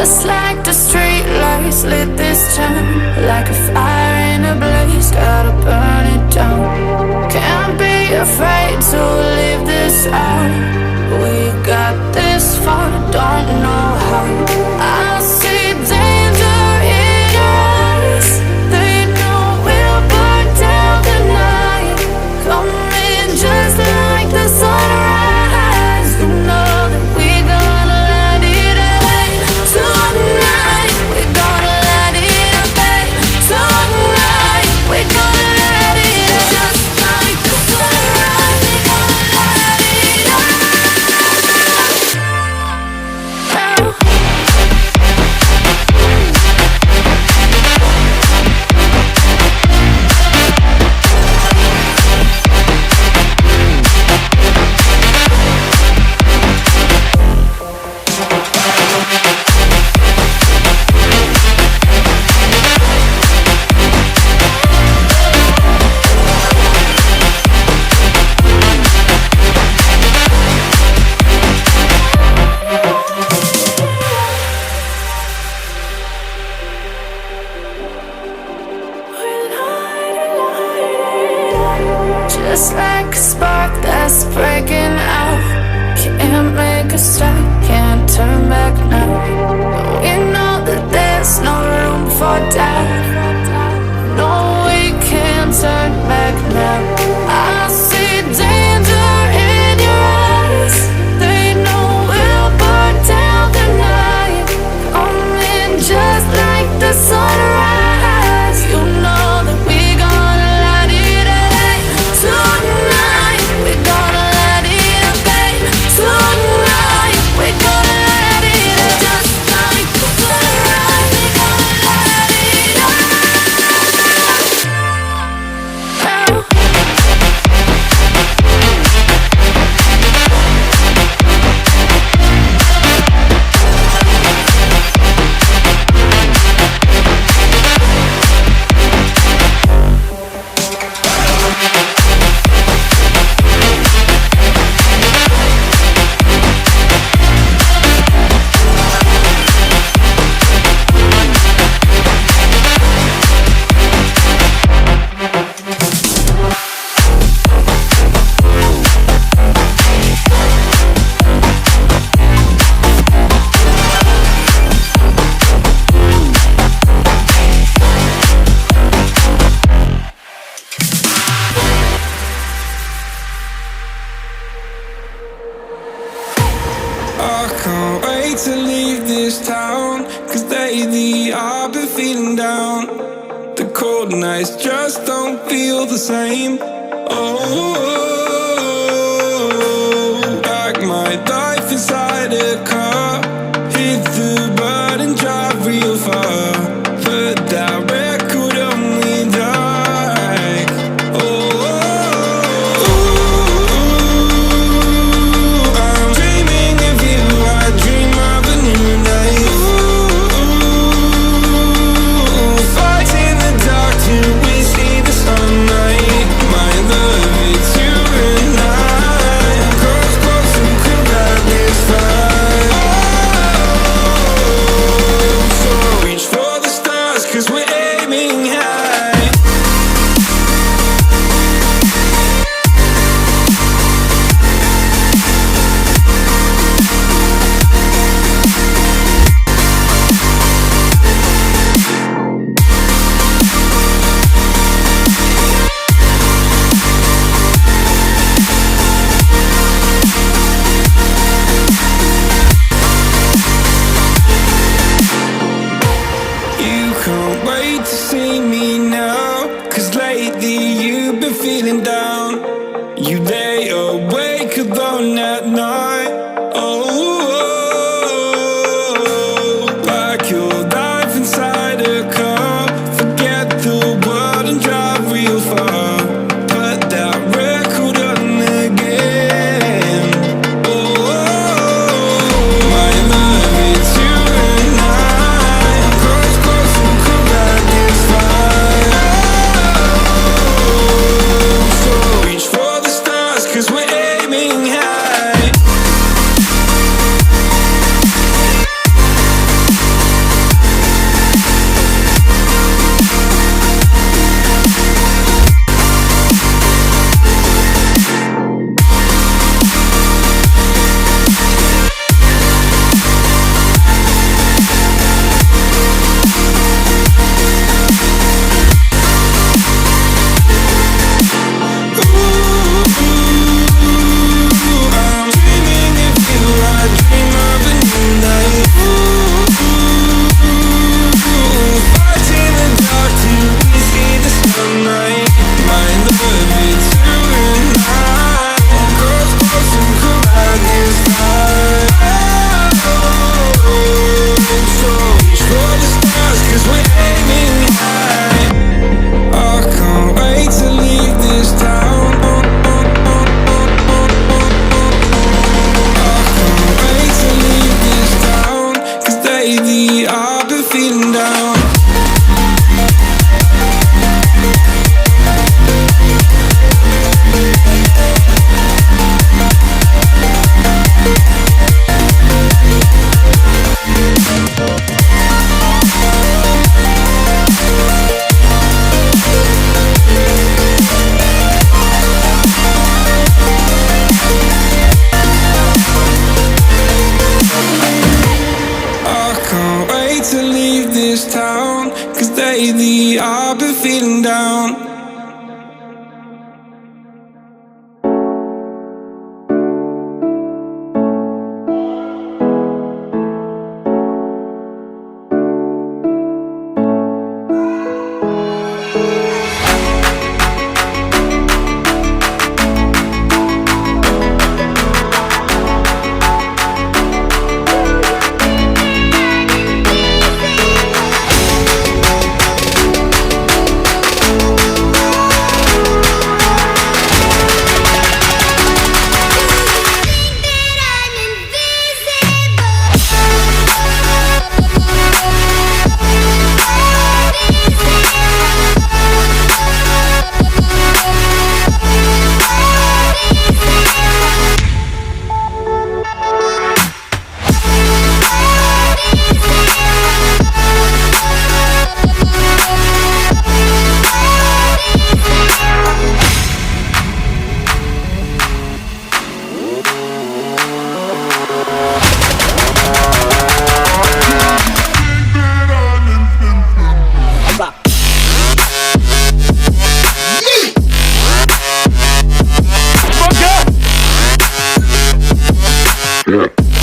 Just like the street lights lit this town, like a fire in a blaze, gotta burn it down. Can't be afraid to leave this out. We got this far, don't know how. I see danger in your eyes. They know we'll burn down the night. Coming just like the sunrise. You know that we gonna let it away. Tonight we gonna let it away. Tonight we gonna let it away. Just like the sunrise, we gonna let it away. Just like a spark that's breaking out. Can't make a stop, can't turn back now. We know that there's no room for doubt. No, we can't turn back now. I see danger in your eyes. They know we'll burn down the night. Coming just like the sunrise. You know that we gonna let it away. Tonight we gonna let it away. Tonight we gonna let it away. Just like the sunrise, we gonna let it away. I can't wait to leave this town, 'cause lately I've been feeling down. The cold nights just don't feel the same. Oh, like my life inside a car. Hit the button, drive real far. Put that record on me like, oh, I'm dreaming of you. I dream of a new night. Fight in the dark till we see the sunlight. My love, it's you and I. Close, close, who could ride this fire? So reach for lately I've been feeling down. Yeah.